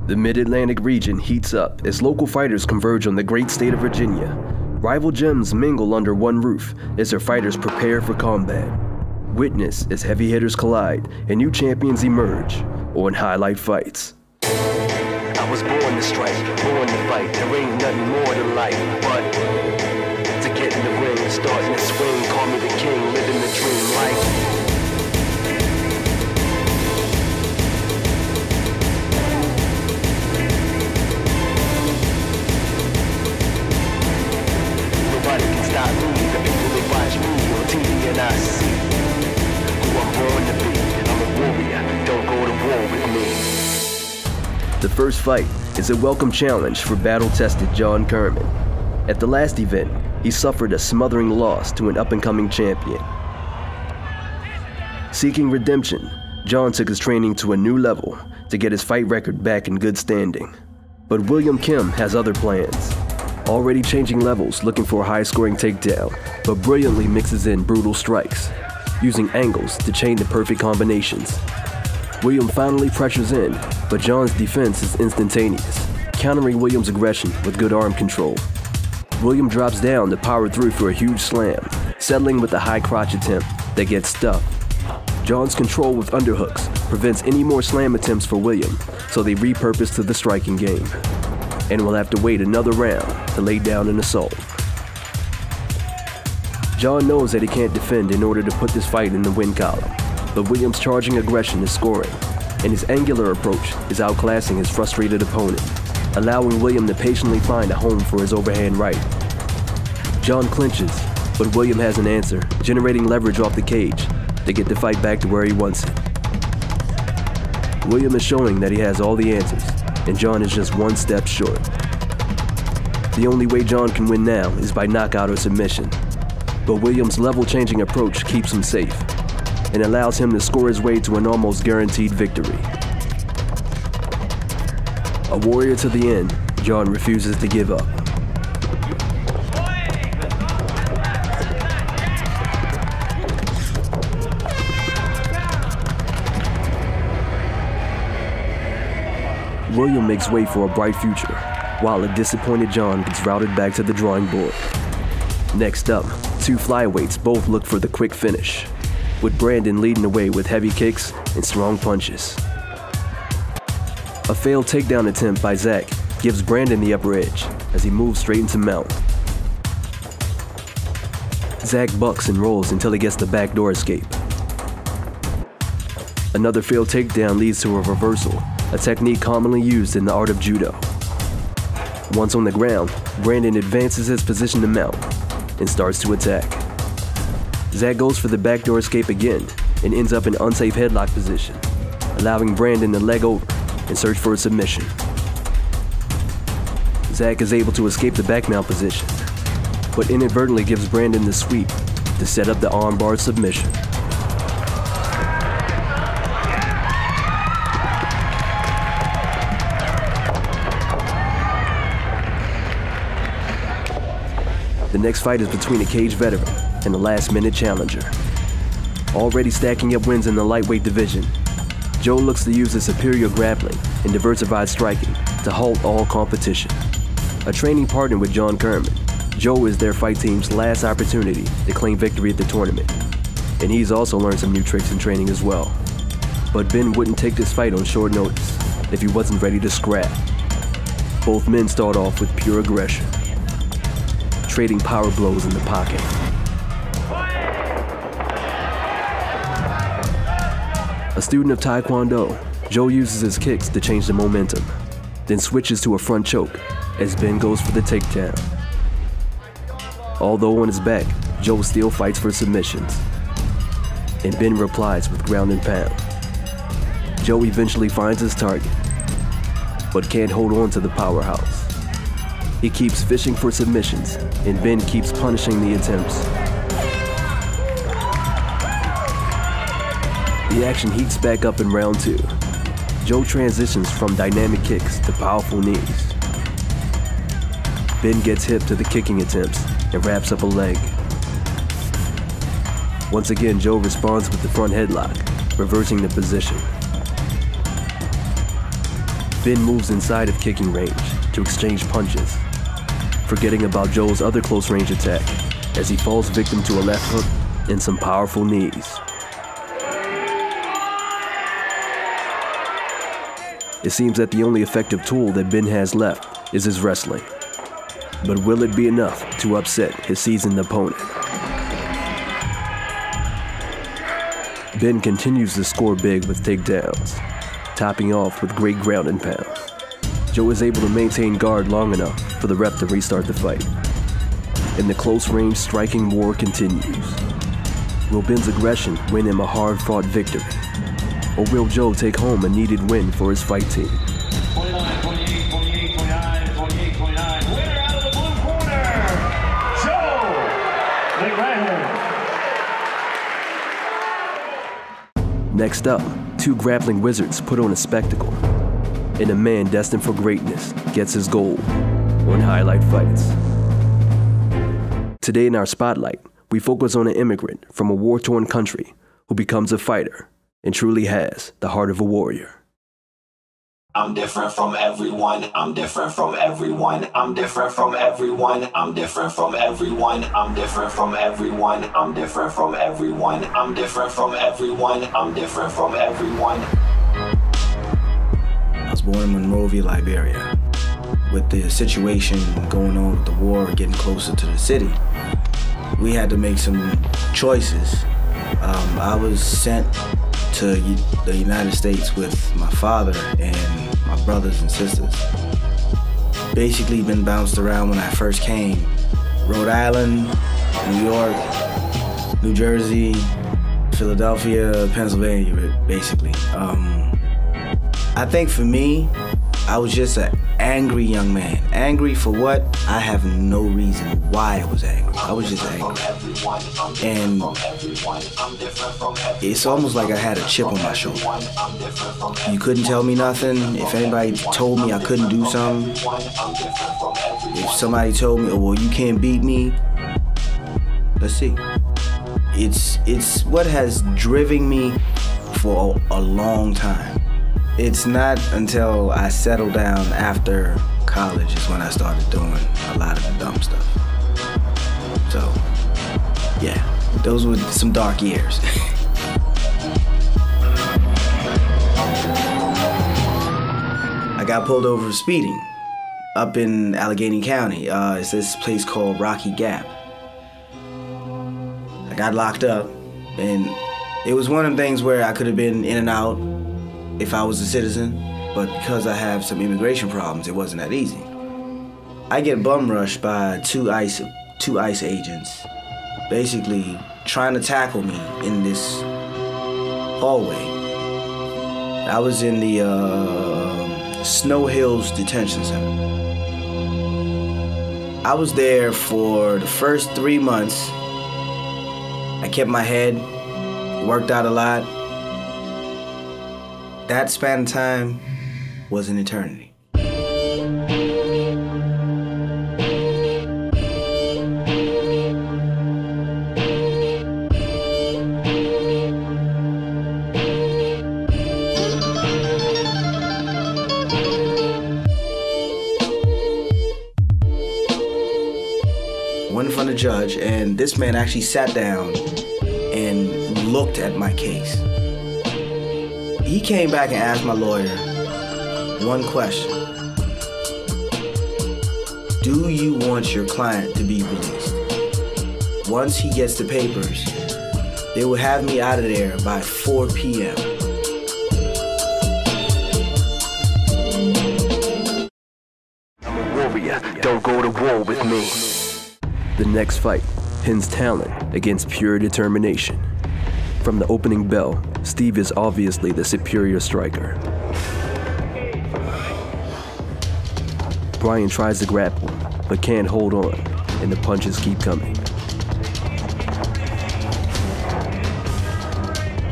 The Mid-Atlantic region heats up as local fighters converge on the great state of Virginia. Rival gyms mingle under one roof as their fighters prepare for combat. Witness as heavy hitters collide and new champions emerge on highlight fights. I was born to strike, born to fight. There ain't nothing more to life but to get in the ring, starting to swing. Call me the king, living the dream life. Nobody can stop me. The people they watch me on TV and I see who I'm born to be. I'm a warrior. Don't go to war with me. The first fight is a welcome challenge for battle-tested John Kerman. At the last event, he suffered a smothering loss to an up-and-coming champion. Seeking redemption, John took his training to a new level to get his fight record back in good standing. But William Kim has other plans. Already changing levels, looking for a high-scoring takedown, but brilliantly mixes in brutal strikes, using angles to chain the perfect combinations. William finally pressures in, but John's defense is instantaneous, countering William's aggression with good arm control. William drops down to power through for a huge slam, settling with a high crotch attempt that gets stuffed. John's control with underhooks prevents any more slam attempts for William, so they repurpose to the striking game, and will have to wait another round to lay down an assault. John knows that he can't defend in order to put this fight in the win column, but William's charging aggression is scoring, and his angular approach is outclassing his frustrated opponent, allowing William to patiently find a home for his overhand right. John clinches, but William has an answer, generating leverage off the cage to get the fight back to where he wants it. William is showing that he has all the answers, and John is just one step short. The only way John can win now is by knockout or submission, but William's level-changing approach keeps him safe and allows him to score his way to an almost guaranteed victory. A warrior to the end, John refuses to give up. William makes way for a bright future, while a disappointed John gets routed back to the drawing board. Next up, two flyweights both look for the quick finish, with Brandon leading the way with heavy kicks and strong punches. A failed takedown attempt by Zach gives Brandon the upper edge as he moves straight into mount. Zach bucks and rolls until he gets the backdoor escape. Another failed takedown leads to a reversal, a technique commonly used in the art of judo. Once on the ground, Brandon advances his position to mount and starts to attack. Zach goes for the backdoor escape again and ends up in unsafe headlock position, allowing Brandon to leg over and search for a submission. Zach is able to escape the back mount position, but inadvertently gives Brandon the sweep to set up the armbar submission. The next fight is between a cage veteran and a last-minute challenger. Already stacking up wins in the lightweight division, Joe looks to use his superior grappling and diversified striking to halt all competition. A training partner with John Kerman, Joe is their fight team's last opportunity to claim victory at the tournament, and he's also learned some new tricks in training as well. But Ben wouldn't take this fight on short notice if he wasn't ready to scrap. Both men start off with pure aggression, trading power blows in the pocket. A student of Taekwondo, Joe uses his kicks to change the momentum, then switches to a front choke as Ben goes for the takedown. Although on his back, Joe still fights for submissions, and Ben replies with ground and pound. Joe eventually finds his target, but can't hold on to the powerhouse. He keeps fishing for submissions, and Ben keeps punishing the attempts. The action heats back up in round two. Joe transitions from dynamic kicks to powerful knees. Ben gets hip to the kicking attempts and wraps up a leg. Once again, Joe responds with the front headlock, reversing the position. Ben moves inside of kicking range to exchange punches, forgetting about Joe's other close range attack as he falls victim to a left hook and some powerful knees. It seems that the only effective tool that Ben has left is his wrestling. But will it be enough to upset his seasoned opponent? Ben continues to score big with takedowns, topping off with great ground and pound. Joe is able to maintain guard long enough for the ref to restart the fight. And the close-range striking war continues. Will Ben's aggression win him a hard-fought victory? Or will Joe take home a needed win for his fight team? 29, 28, 28, 29, 28, 29. Winner out of the blue corner, Joe McGregor. Next up, two grappling wizards put on a spectacle, and a man destined for greatness gets his goal on Highlight Fights. Today in our spotlight, we focus on an immigrant from a war-torn country who becomes a fighter and truly has the heart of a warrior. I'm different from everyone. I'm different from everyone. I'm different from everyone. I'm different from everyone. I'm different from everyone. I'm different from everyone. I'm different from everyone. I'm different from everyone. I was born in Monrovia, Liberia. With the situation going on with the war and getting closer to the city, we had to make some choices. I was sent to the United States with my father and my brothers and sisters. Basically been bounced around when I first came. Rhode Island, New York, New Jersey, Philadelphia, Pennsylvania, basically. I think for me, I was just an angry young man. Angry for what? I have no reason why I was angry. I was just angry. And it's almost like I had a chip on my shoulder. You couldn't tell me nothing. If anybody told me I couldn't do something, if somebody told me, oh, well, you can't beat me, let's see. It's what has driven me for a long time. It's not until I settled down after college is when I started doing a lot of the dumb stuff. So, yeah, those were some dark years. I got pulled over for speeding up in Allegheny County. It's this place called Rocky Gap. I got locked up, and it was one of them things where I could have been in and out if I was a citizen, but because I have some immigration problems, it wasn't that easy. I get bum rushed by two ICE agents, basically trying to tackle me in this hallway. I was in the Snow Hills Detention Center. I was there for the first 3 months. I kept my head, worked out a lot. That span of time was an eternity. Went in front of the judge, and this man actually sat down and looked at my case. He came back and asked my lawyer one question. Do you want your client to be released? Once he gets the papers, they will have me out of there by 4 p.m. I'm a warrior, don't go to war with me. The next fight pins talent against pure determination. From the opening bell, Steve is obviously the superior striker. Brian tries to grapple, but can't hold on, and the punches keep coming.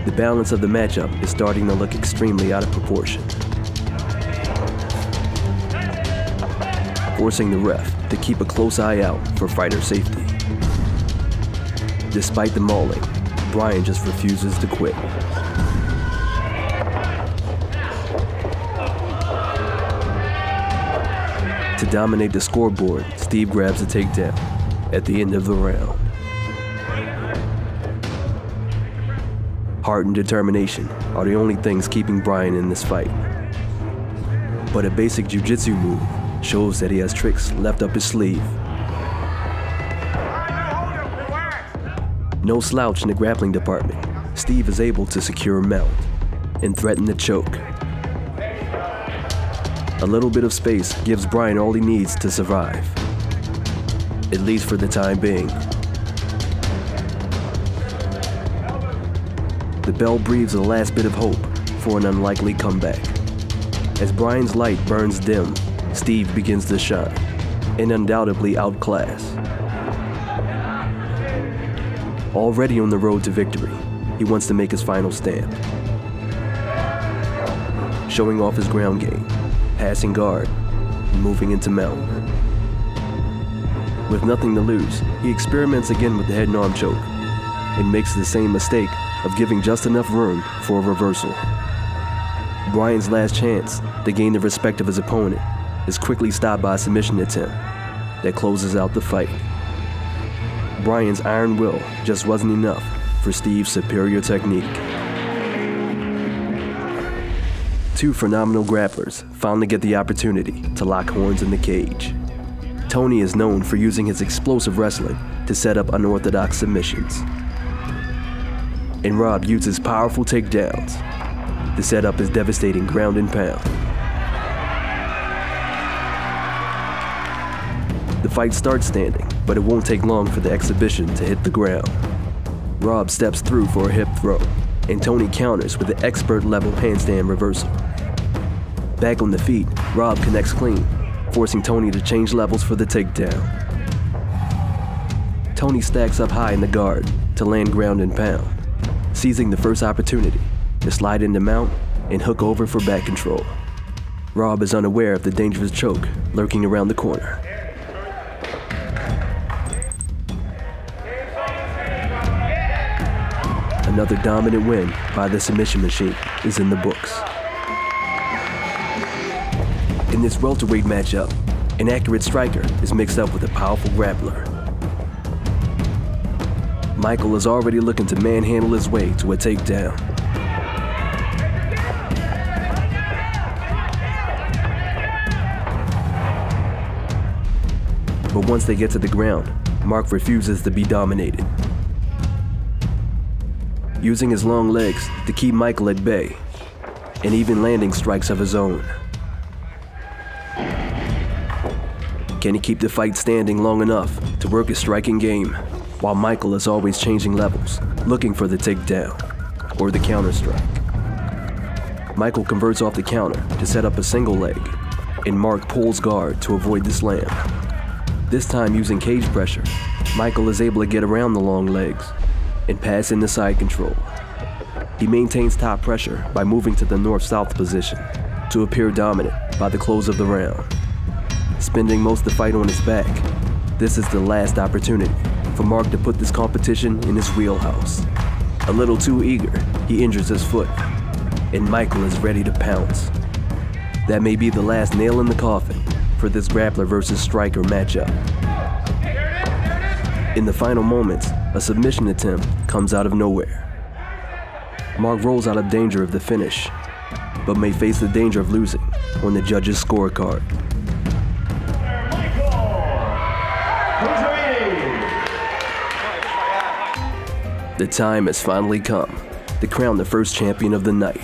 The balance of the matchup is starting to look extremely out of proportion, forcing the ref to keep a close eye out for fighter safety. Despite the mauling, Brian just refuses to quit. To dominate the scoreboard, Steve grabs a takedown at the end of the round. Heart and determination are the only things keeping Brian in this fight. But a basic jiu-jitsu move shows that he has tricks left up his sleeve. No slouch in the grappling department, Steve is able to secure a mount and threaten the choke. A little bit of space gives Brian all he needs to survive, at least for the time being. The bell breathes a last bit of hope for an unlikely comeback. As Brian's light burns dim, Steve begins to shine and undoubtedly outclass. Already on the road to victory, he wants to make his final stand. Showing off his ground game, passing guard, and moving into mount. With nothing to lose, he experiments again with the head and arm choke and makes the same mistake of giving just enough room for a reversal. Brian's last chance to gain the respect of his opponent is quickly stopped by a submission attempt that closes out the fight. Brian's iron will just wasn't enough for Steve's superior technique. Two phenomenal grapplers finally get the opportunity to lock horns in the cage. Tony is known for using his explosive wrestling to set up unorthodox submissions. And Rob uses powerful takedowns to set up his devastating ground and pound. The fight starts standing, but it won't take long for the exhibition to hit the ground. Rob steps through for a hip throw, and Tony counters with an expert-level handstand reversal. Back on the feet, Rob connects clean, forcing Tony to change levels for the takedown. Tony stacks up high in the guard to land ground and pound, seizing the first opportunity to slide into mount and hook over for back control. Rob is unaware of the dangerous choke lurking around the corner. Another dominant win by the submission machine is in the books. In this welterweight matchup, an accurate striker is mixed up with a powerful grappler. Michael is already looking to manhandle his way to a takedown. But once they get to the ground, Mark refuses to be dominated. Using his long legs to keep Michael at bay, and even landing strikes of his own. Can he keep the fight standing long enough to work his striking game, while Michael is always changing levels, looking for the takedown or the counter strike? Michael converts off the counter to set up a single leg, and Mark pulls guard to avoid the slam. This time using cage pressure, Michael is able to get around the long legs and pass in the side control. He maintains top pressure by moving to the north-south position to appear dominant by the close of the round. Spending most of the fight on his back, this is the last opportunity for Mark to put this competition in his wheelhouse. A little too eager, he injures his foot, and Michael is ready to pounce. That may be the last nail in the coffin for this grappler versus striker matchup. In the final moments, a submission attempt comes out of nowhere. Mark rolls out of danger of the finish, but may face the danger of losing on the judge's scorecard. The time has finally come to crown the first champion of the night.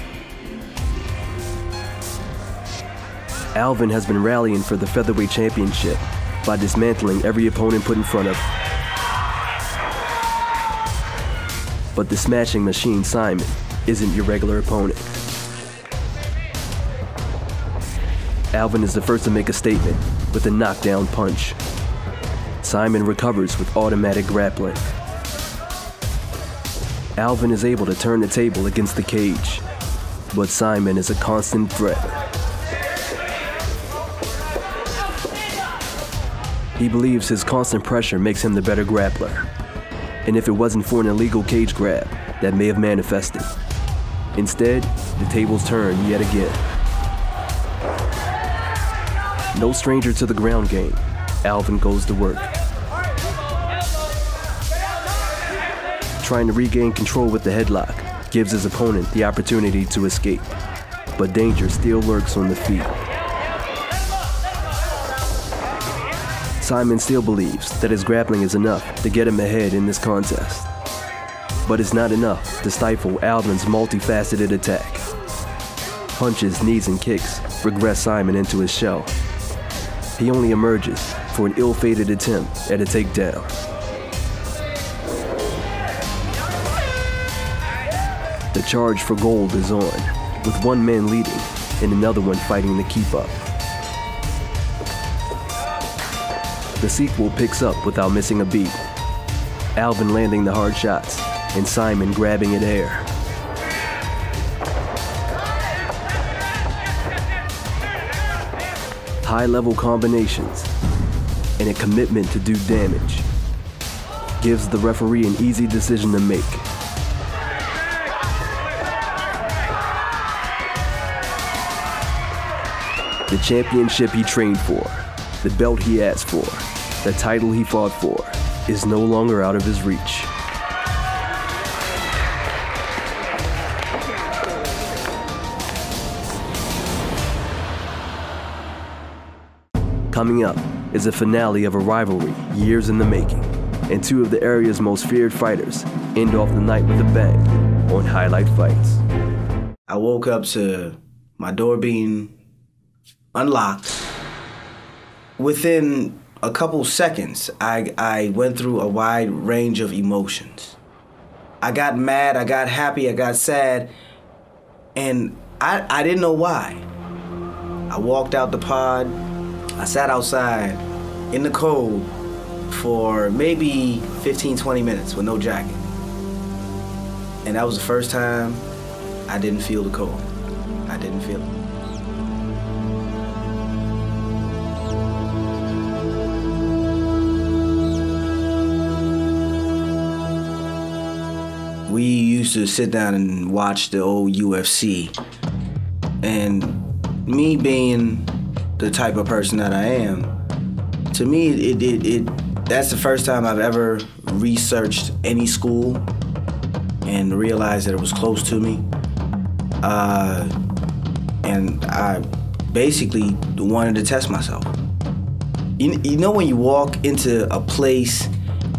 Alvin has been rallying for the featherweight championship by dismantling every opponent put in front of him. But the smashing machine Simon isn't your regular opponent. Alvin is the first to make a statement with a knockdown punch. Simon recovers with automatic grappling. Alvin is able to turn the table against the cage, but Simon is a constant threat. He believes his constant pressure makes him the better grappler, and if it wasn't for an illegal cage grab, that may have manifested. Instead, the tables turn yet again. No stranger to the ground game, Alvin goes to work. Trying to regain control with the headlock gives his opponent the opportunity to escape, but danger still lurks on the feet. Simon still believes that his grappling is enough to get him ahead in this contest, but it's not enough to stifle Alvin's multifaceted attack. Punches, knees, and kicks regress Simon into his shell. He only emerges for an ill-fated attempt at a takedown. The charge for gold is on, with one man leading and another one fighting to keep up. The sequel picks up without missing a beat, Alvin landing the hard shots and Simon grabbing at air. High-level combinations and a commitment to do damage gives the referee an easy decision to make. The championship he trained for, the belt he asked for, the title he fought for, is no longer out of his reach. Coming up is a finale of a rivalry years in the making, and two of the area's most feared fighters end off the night with a bang on Highlight Fights. I woke up to my door being unlocked. Within a couple seconds, I went through a wide range of emotions. I got mad, I got happy, I got sad, and I didn't know why. I walked out the pod, I sat outside in the cold for maybe 15, 20 minutes with no jacket. And that was the first time I didn't feel the cold. I didn't feel it. We used to sit down and watch the old UFC, and me being the type of person that I am, to me, that's the first time I've ever researched any school and realized that it was close to me. And I basically wanted to test myself. You know when you walk into a place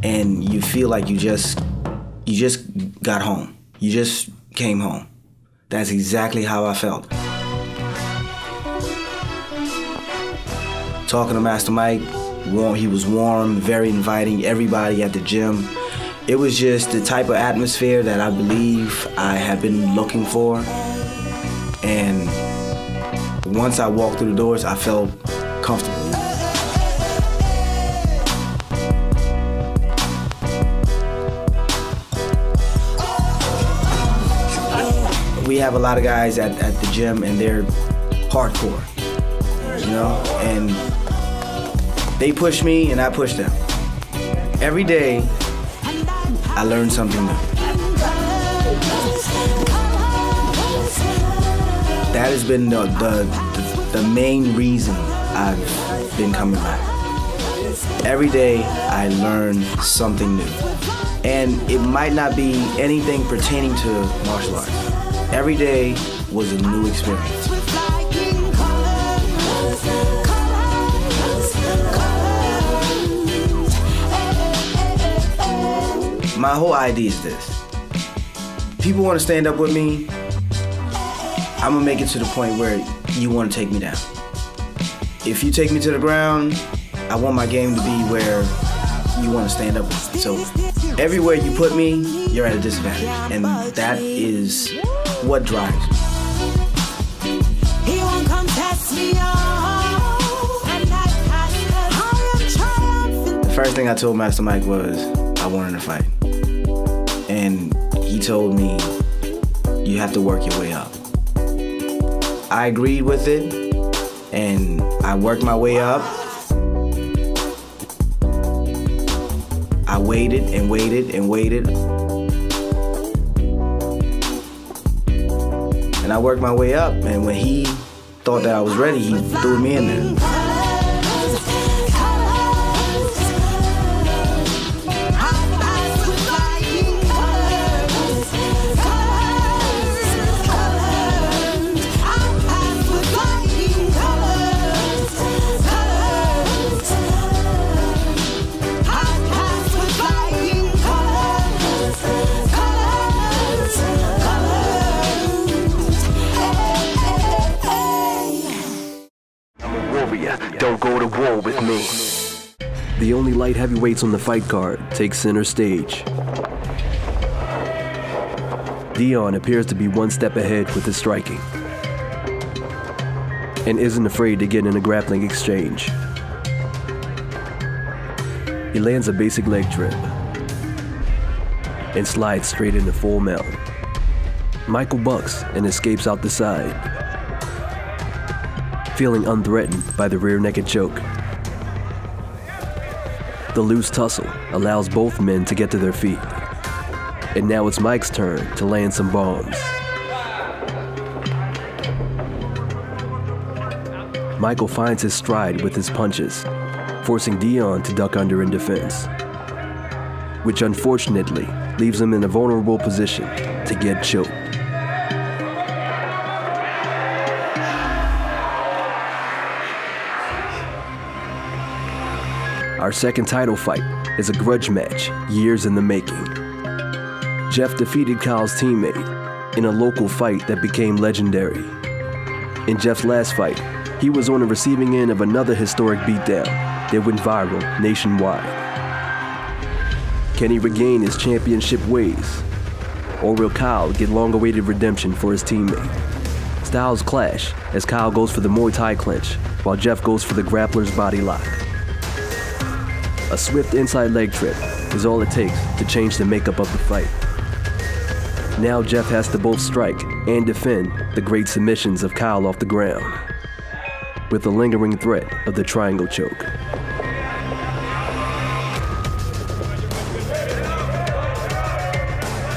and you feel like you just got home. You just came home. That's exactly how I felt. Talking to Master Mike, he was warm, very inviting, everybody at the gym. It was just the type of atmosphere that I believe I had been looking for. And once I walked through the doors, I felt comfortable. We have a lot of guys at the gym and they're hardcore, you know, and they push me and I push them. Every day, I learn something new. That has been the main reason I've been coming back. Every day, I learn something new. And it might not be anything pertaining to martial arts. Every day was a new experience. My whole idea is this. People want to stand up with me, I'm gonna make it to the point where you want to take me down. If you take me to the ground, I want my game to be where you want to stand up with me. So everywhere you put me, you're at a disadvantage. And that is what drives me. He won't come test me, The first thing I told Master Mike was I wanted to fight. And he told me, you have to work your way up. I agreed with it, and I worked my way up. I waited and waited and waited. And I worked my way up, and when he thought that I was ready, he threw me in there. warrior. Don't go to war with me. The only light heavyweights on the fight card take center stage. Dion appears to be one step ahead with his striking and isn't afraid to get in a grappling exchange. He lands a basic leg trip and slides straight into full mount. Michael bucks and escapes out the side, feeling unthreatened by the rear naked choke. The loose tussle allows both men to get to their feet. And now it's Mike's turn to land some bombs. Michael finds his stride with his punches, forcing Dion to duck under in defense, which unfortunately leaves him in a vulnerable position to get choked. Our second title fight is a grudge match, years in the making. Jeff defeated Kyle's teammate in a local fight that became legendary. In Jeff's last fight, he was on the receiving end of another historic beatdown that went viral nationwide. Can he regain his championship ways? Or will Kyle get long-awaited redemption for his teammate? Styles clash as Kyle goes for the Muay Thai clinch, while Jeff goes for the grappler's body lock. A swift inside leg trip is all it takes to change the makeup of the fight. Now Jeff has to both strike and defend the great submissions of Kyle off the ground, with the lingering threat of the triangle choke.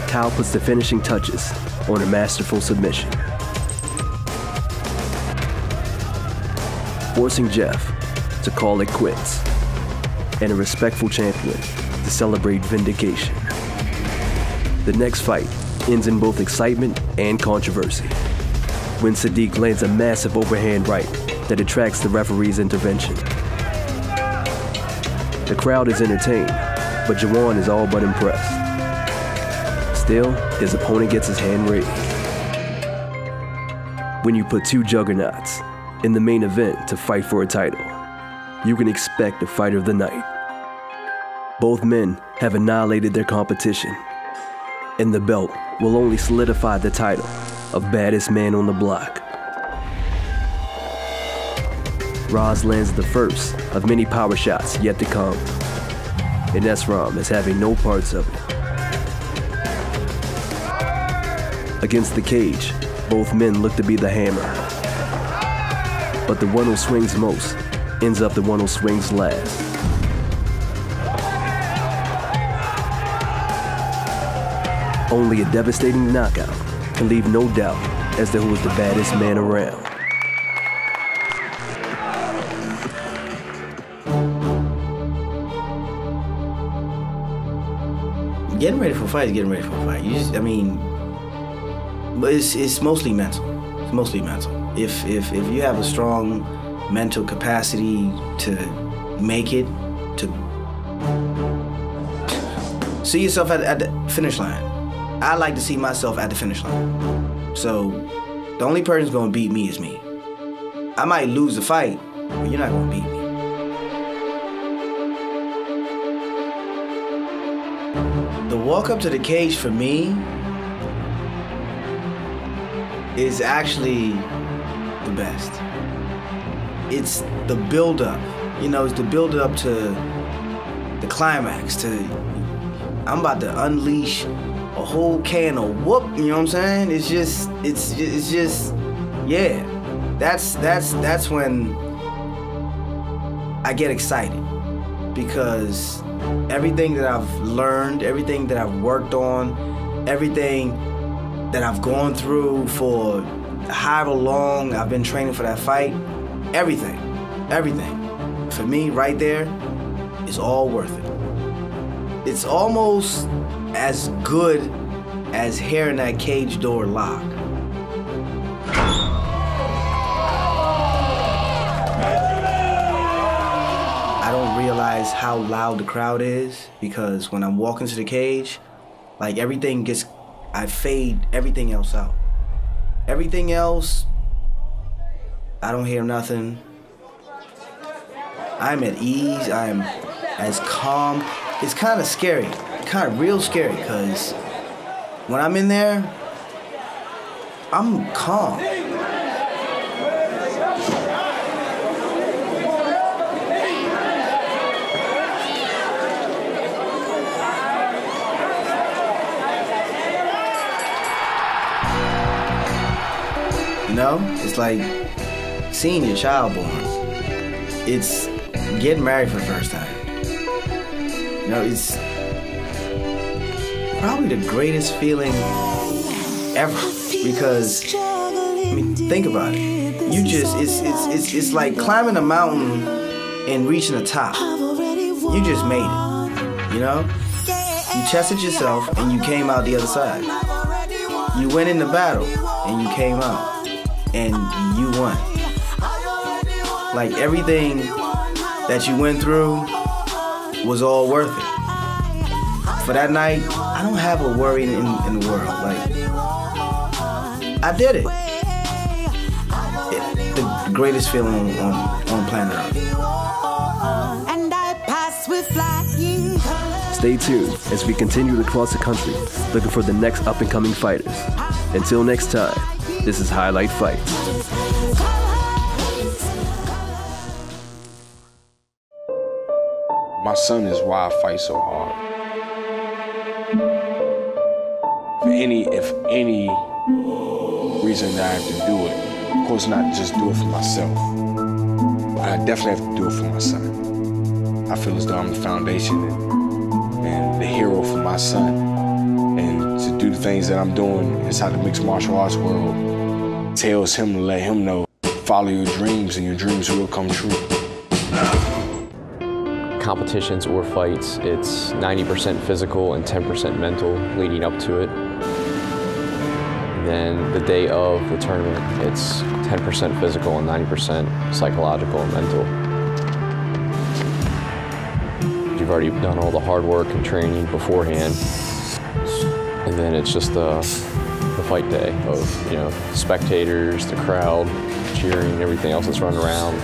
Kyle puts the finishing touches on a masterful submission, forcing Jeff to call it quits, and a respectful champion to celebrate vindication. The next fight ends in both excitement and controversy, when Sadiq lands a massive overhand right that attracts the referee's intervention. The crowd is entertained, but Jawan is all but impressed. Still, his opponent gets his hand raised. When you put two juggernauts in the main event to fight for a title, you can expect a fight of the night. Both men have annihilated their competition, and the belt will only solidify the title of baddest man on the block. Roz lands the first of many power shots yet to come, and Esram is having no parts of it. Against the cage, both men look to be the hammer, but the one who swings most ends up the one who swings last. Only a devastating knockout can leave no doubt as to who is the baddest man around. Getting ready for a fight is getting ready for a fight. But it's mostly mental. It's mostly mental. If you have a strong mental capacity to make it, to see yourself at the finish line. I like to see myself at the finish line. So the only person who's gonna beat me is me. I might lose the fight, but you're not gonna beat me. The walk up to the cage for me is actually the best. It's the build-up. It's the build-up to the climax, I'm about to unleash a whole can of whoop, you know what I'm saying? It's just, yeah. That's when I get excited, because everything that I've learned, everything that I've worked on, everything that I've gone through for however long I've been training for that fight, everything, for me right there is all worth it. It's almost as good as hearing that cage door lock. I don't realize how loud the crowd is, because when I'm walking to the cage, like I fade everything else out. Everything else, I don't hear nothing. I'm at ease. I'm as calm. It's kind of scary, kind of real scary, because when I'm in there, I'm calm. You know, it's like seeing your child born. It's getting married for the first time. You know, it's probably the greatest feeling ever, because I mean, think about it. You just it's like climbing a mountain and reaching the top. You just made it. You know, you tested yourself and you came out the other side. You went into battle and you came out. And you won. Like, everything that you went through was all worth it. For that night, I don't have a worry in the world. Like, I did it. The greatest feeling on planet Earth. And I pass with flying colors. Stay tuned as we continue to cross the country looking for the next up-and-coming fighters. Until next time, this is Highlight Fights. My son is why I fight so hard. If any reason that I have to do it, of course not just do it for myself, but I definitely have to do it for my son. I feel as though I'm the foundation and the hero for my son. And to do the things that I'm doing inside the mixed martial arts world tells him to let him know, follow your dreams and your dreams will come true. Competitions or fights, it's 90% physical and 10% mental leading up to it. And then the day of the tournament, it's 10% physical and 90% psychological and mental. You've already done all the hard work and training beforehand. And then it's just the fight day of, you know, spectators, the crowd, cheering, everything else that's running around.